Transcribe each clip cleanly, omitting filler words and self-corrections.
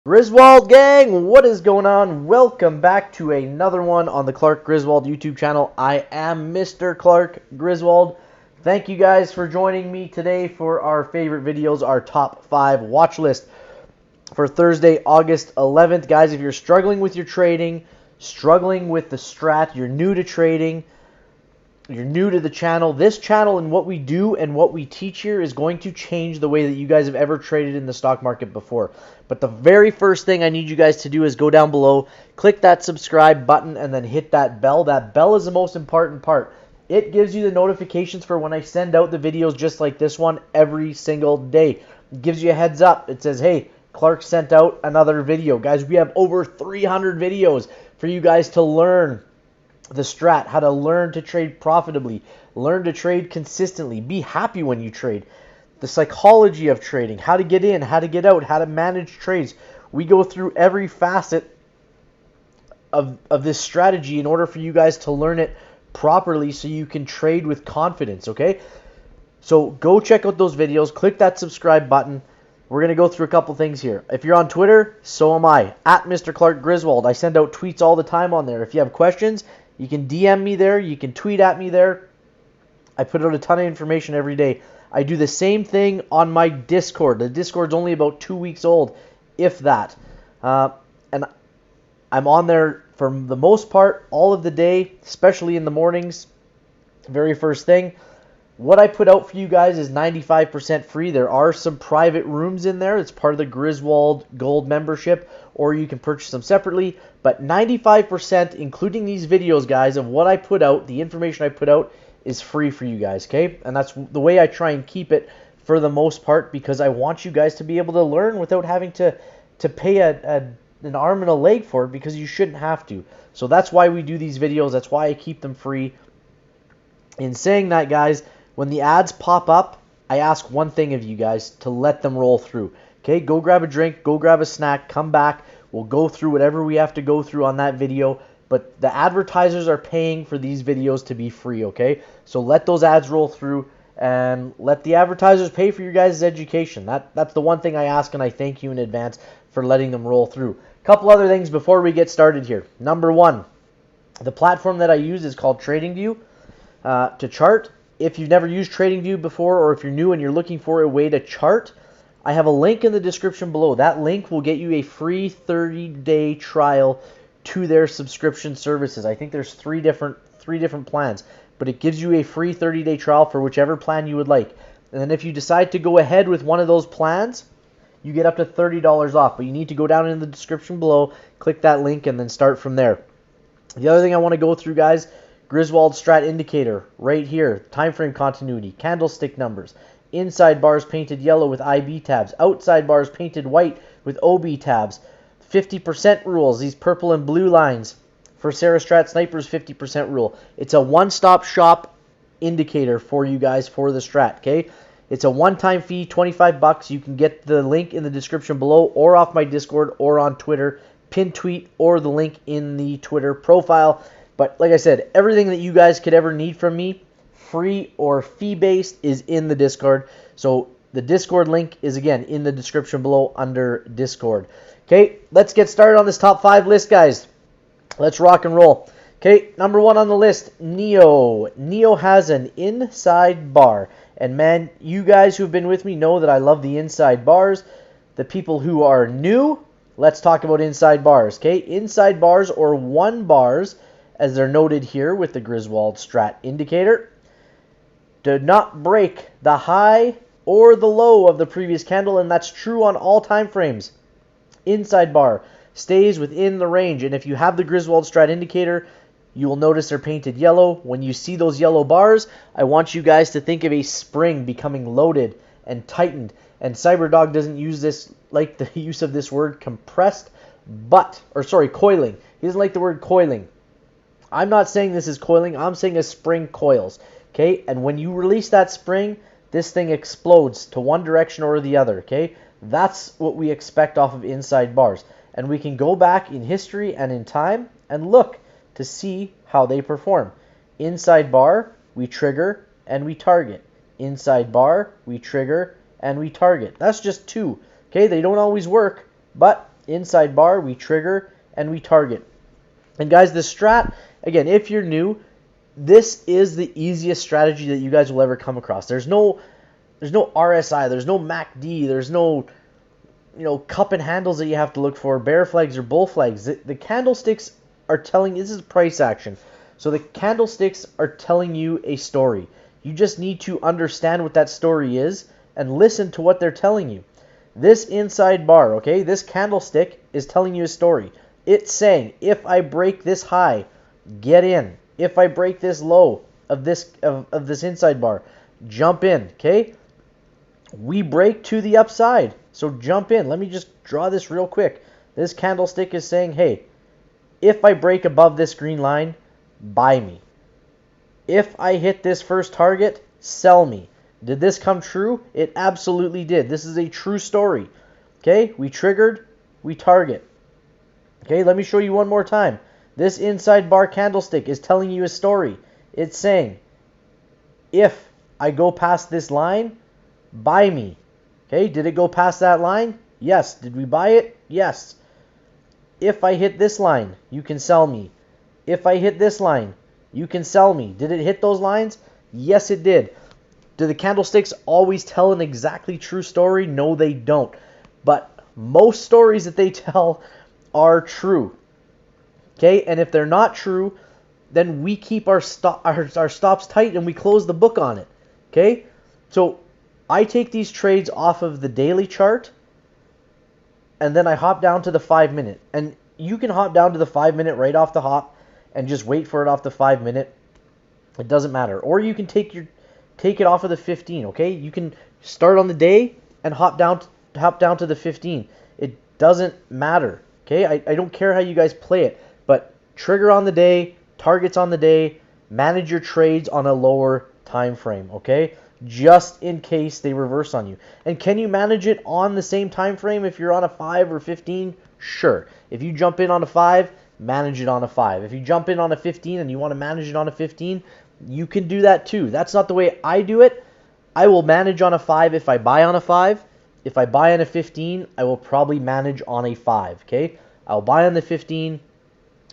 Griswold gang, what is going on? Welcome back to another one on the Clark Griswold YouTube channel. I am Mr. Clark Griswold. Thank you guys for joining me today for our favorite videos, our top 5 watch list for Thursday, August 11th. Guys, if you're struggling with your trading, struggling with the strat, you're new to trading, you're new to the channel, this channel and what we do and what we teach here is going to change the way that you guys have ever traded in the stock market before. But the very first thing I need you guys to do is go down below, click that subscribe button, and then hit that bell. That bell is the most important part. It gives you the notifications for when I send out the videos just like this one every single day. It gives you a heads up. It says, hey, Clark sent out another video. Guys, we have over 300 videos for you guys to learn the strat, how to learn to trade profitably, learn to trade consistently, be happy when you trade, the psychology of trading, how to get in, how to get out, how to manage trades. We go through every facet of this strategy in order for you guys to learn it properly so you can trade with confidence, okay? So go check out those videos, click that subscribe button. We're going to go through a couple things here. If you're on Twitter, so am I, at Mr. Clark Griswold. I send out tweets all the time on there. If you have questions, you can DM me there. You can tweet at me there. I put out a ton of information every day. I do the same thing on my Discord. The Discord's only about 2 weeks old, if that. And I'm on there for the most part all of the day, especially in the mornings. Very first thing. What I put out for you guys is 95% free. There are some private rooms in there. It's part of the Griswold Gold membership, or you can purchase them separately. But 95%, including these videos, guys, of what I put out, the information I put out, is free for you guys, okay? And that's the way I try and keep it for the most part, because I want you guys to be able to learn without having to pay an arm and a leg for it, because you shouldn't have to. So that's why we do these videos. That's why I keep them free. In saying that, guys, when the ads pop up, I ask one thing of you guys, to let them roll through. Okay, go grab a drink, go grab a snack, come back. We'll go through whatever we have to go through on that video. But the advertisers are paying for these videos to be free, okay? So let those ads roll through and let the advertisers pay for your guys' education. That's the one thing I ask, and I thank you in advance for letting them roll through. A couple other things before we get started here. Number one, the platform that I use is called TradingView to chart. If you've never used TradingView before, or if you're new and you're looking for a way to chart, I have a link in the description below. That link will get you a free 30-day trial to their subscription services. I think there's three different plans, but it gives you a free 30-day trial for whichever plan you would like. And then if you decide to go ahead with one of those plans, you get up to $30 off. But you need to go down in the description below, click that link, and then start from there. The other thing I want to go through, guys, Griswold Strat Indicator right here, time frame continuity, candlestick numbers, inside bars painted yellow with IB tabs, outside bars painted white with OB tabs, 50% rules, these purple and blue lines for Sarah Strat Sniper's 50% rule. It's a one-stop shop indicator for you guys for the strat, okay? It's a one-time fee, 25 bucks. You can get the link in the description below, or off my Discord, or on Twitter, pinned tweet, or the link in the Twitter profile. But like I said, everything that you guys could ever need from me, free or fee-based, is in the Discord. So the Discord link is, again, in the description below under Discord. Okay, let's get started on this top 5 list, guys. Let's rock and roll. Okay, number 1 on the list, Neo. Neo has an inside bar. And man, you guys who've been with me know that I love the inside bars. The people who are new, let's talk about inside bars. Okay, inside bars, or 1 bars, as they're noted here with the Griswold Strat Indicator, do not break the high or the low of the previous candle, and that's true on all time frames. Inside bar stays within the range, and if you have the Griswold Strat Indicator, you will notice they're painted yellow. When you see those yellow bars, I want you guys to think of a spring becoming loaded and tightened. And Cyberdog doesn't use this, like the use of this word compressed, coiling. He doesn't like the word coiling. I'm not saying this is coiling. I'm saying a spring coils. Okay, and when you release that spring, this thing explodes to one direction or the other. Okay, that's what we expect off of inside bars. And we can go back in history and in time and look to see how they perform. Inside bar, we trigger and we target. Inside bar, we trigger and we target. That's just 2. Okay, they don't always work, but inside bar, we trigger, and we target. And guys, the strat, again, if you're new, this is the easiest strategy that you guys will ever come across. There's no RSI, there's no MACD, there's no cup and handles that you have to look for, bear flags or bull flags. The candlesticks are telling, this is price action. So the candlesticks are telling you a story. You just need to understand what that story is and listen to what they're telling you. This inside bar, okay, this candlestick is telling you a story. It's saying, if I break this high, get in. If I break this low of this inside bar, jump in, okay? We break to the upside, so jump in. Let me just draw this real quick. This candlestick is saying, hey, if I break above this green line, buy me. If I hit this first target, sell me. Did this come true? It absolutely did. This is a true story. Okay, we triggered, we target. Okay, let me show you one more time. This inside bar candlestick is telling you a story. It's saying, if I go past this line, buy me. Okay, did it go past that line? Yes. Did we buy it? Yes. If I hit this line, you can sell me. If I hit this line, you can sell me. Did it hit those lines? Yes, it did. Do the candlesticks always tell an exactly true story? No, they don't. But most stories that they tell are true. Okay, and if they're not true, then we keep our stops tight and we close the book on it. Okay, so I take these trades off of the daily chart and then I hop down to the 5 minute. And you can hop down to the 5 minute right off the hop and just wait for it off the 5 minute. It doesn't matter. Or you can take it off of the 15. Okay, you can start on the day and hop down to the 15. It doesn't matter. Okay, I don't care how you guys play it, but trigger on the day, targets on the day, manage your trades on a lower time frame. Okay, just in case they reverse on you. And can you manage it on the same time frame if you're on a 5 or 15? Sure. If you jump in on a 5, manage it on a 5. If you jump in on a 15 and you want to manage it on a 15, you can do that too. That's not the way I do it. I will manage on a 5 if I buy on a 5. If I buy on a 15, I will probably manage on a 5. Okay, I'll buy on the 15,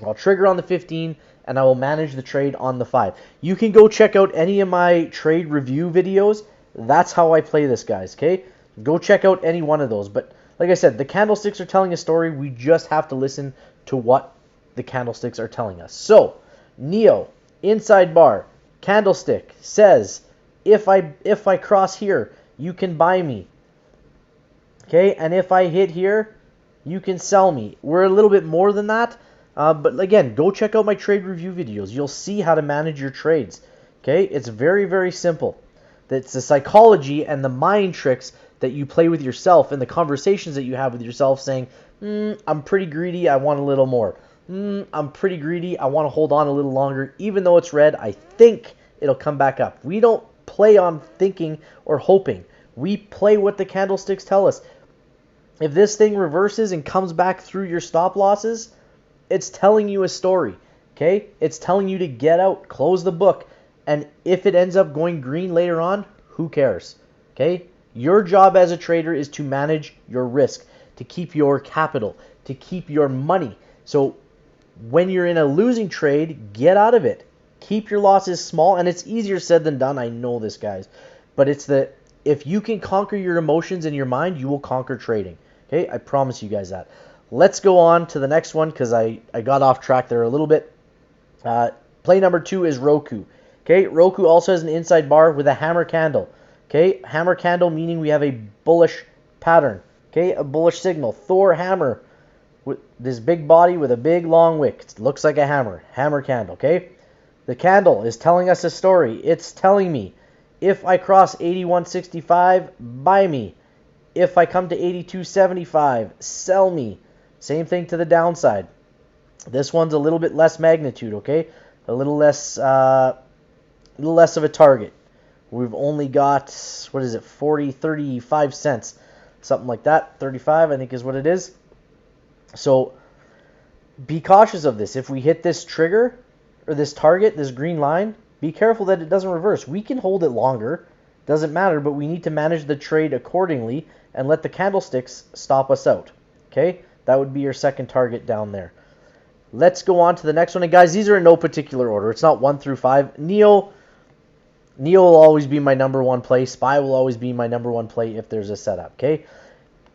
I'll trigger on the 15, and I will manage the trade on the 5. You can go check out any of my trade review videos. That's how I play this, guys. Okay, go check out any one of those. But like I said, the candlesticks are telling a story. We just have to listen to what the candlesticks are telling us. So Neo inside bar candlestick says, if I cross here, you can buy me. Okay, and if I hit here, you can sell me. We're a little bit more than that, but again, go check out my trade review videos. You'll see how to manage your trades. Okay, it's very, very simple. It's the psychology and the mind tricks that you play with yourself and the conversations that you have with yourself saying, I'm pretty greedy, I want a little more. I'm pretty greedy, I want to hold on a little longer. Even though it's red, I think it'll come back up. We don't play on thinking or hoping. We play what the candlesticks tell us. If this thing reverses and comes back through your stop losses, it's telling you a story. Okay? It's telling you to get out, close the book. And if it ends up going green later on, who cares? Okay? Your job as a trader is to manage your risk, to keep your capital, to keep your money. So when you're in a losing trade, get out of it. Keep your losses small, and it's easier said than done. I know this, guys. But if you can conquer your emotions in your mind, you will conquer trading. Okay? I promise you guys that. Let's go on to the next one because I got off track there a little bit. Play number 2 is ROKU. Okay? ROKU also has an inside bar with a hammer candle. Okay? Hammer candle meaning we have a bullish pattern. Okay? A bullish signal. Thor hammer with this big body with a big long wick. It looks like a hammer. Hammer candle. Okay? The candle is telling us a story. It's telling me, if I cross 81.65, buy me. If I come to 82.75, sell me. Same thing to the downside. This one's a little bit less magnitude, okay? A little less of a target. We've only got, 35 cents. Something like that. 35, I think is what it is. So be cautious of this. If we hit this trigger, or this target, this green line, be careful that it doesn't reverse. We can hold it longer, doesn't matter, but we need to manage the trade accordingly and let the candlesticks stop us out. Okay? That would be your second target down there. Let's go on to the next one. And guys, these are in no particular order. It's not 1 through 5. Neo will always be my number one play. Spy will always be my number one play if there's a setup, okay?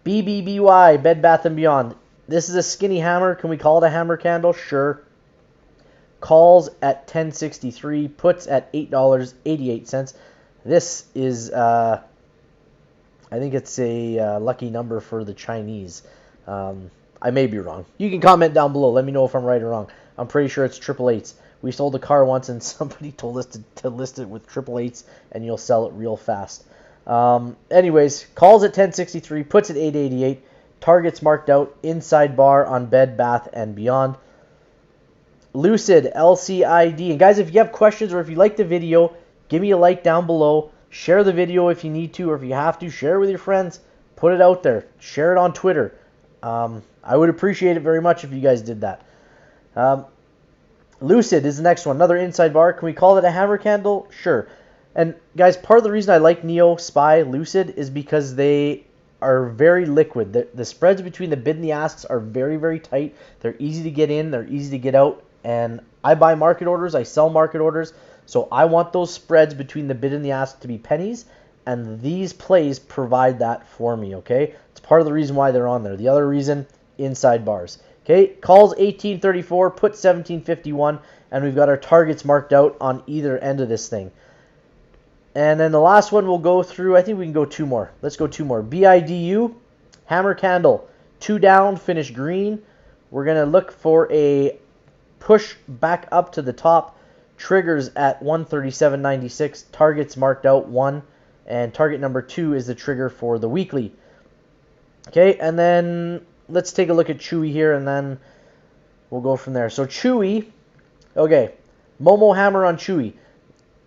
BBBY, Bed Bath & Beyond. This is a skinny hammer. Can we call it a hammer candle? Sure. Calls at $10.63, puts at $8.88. This is, I think it's a lucky number for the Chinese. I may be wrong. You can comment down below. Let me know if I'm right or wrong. I'm pretty sure it's 888s. We sold a car once and somebody told us to list it with 888s and you'll sell it real fast. Anyways, calls at $10.63, puts at $8.88. Targets marked out, inside bar on Bed Bath & Beyond. Lucid, LCID. And guys, if you have questions or if you like the video, give me a like down below. Share the video if you need to, or if you have to. Share it with your friends. Put it out there. Share it on Twitter. I would appreciate it very much if you guys did that. Lucid is the next one. Another inside bar. Can we call it a hammer candle? Sure. And guys, part of the reason I like Neo, Spy, Lucid is because they are very liquid. The spreads between the bid and the asks are very, very tight. They're easy to get in. They're easy to get out. And I buy market orders. I sell market orders. So I want those spreads between the bid and the ask to be pennies. And these plays provide that for me, okay? It's part of the reason why they're on there. The other reason, inside bars. Okay, calls 1834, put 1751, and we've got our targets marked out on either end of this thing. And then the last one we'll go through, I think we can go two more. Let's go two more. BIDU, hammer candle, 2 down, finish green. We're going to look for a push back up to the top. Triggers at 137.96, targets marked out 1, and target number 2 is the trigger for the weekly. Okay, and then let's take a look at Chewie here, and then we'll go from there. So Chewie, okay, Momo hammer on Chewie.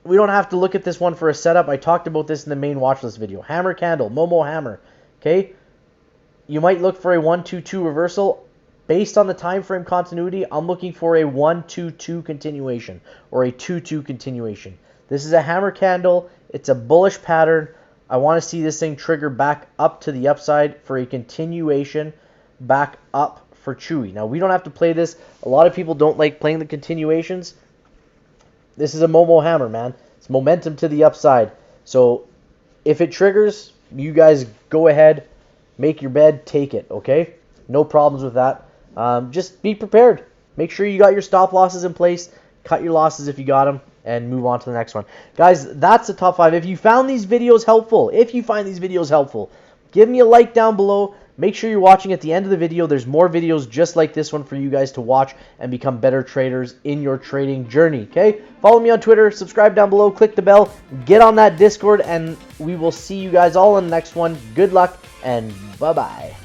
We don't have to look at this one for a setup. I talked about this in the main watch list video. Hammer candle, Momo hammer. Okay, you might look for a 1-2-2 reversal. Based on the time frame continuity, I'm looking for a 1-2-2 continuation or a 2-2 continuation. This is a hammer candle. It's a bullish pattern. I want to see this thing trigger back up to the upside for a continuation back up for Chewie. Now, we don't have to play this. A lot of people don't like playing the continuations. This is a Momo hammer, man. It's momentum to the upside. So if it triggers, you guys go ahead, make your bed, take it, okay? No problems with that. Just be prepared. Make sure you got your stop losses in place. Cut your losses if you got them, and move on to the next one. Guys, that's the top 5. If you found these videos helpful, give me a like down below. Make sure you're watching at the end of the video. There's more videos just like this one for you guys to watch and become better traders in your trading journey, okay? Follow me on Twitter, subscribe down below, click the bell, get on that Discord, and we will see you guys all in the next one. Good luck, and bye-bye.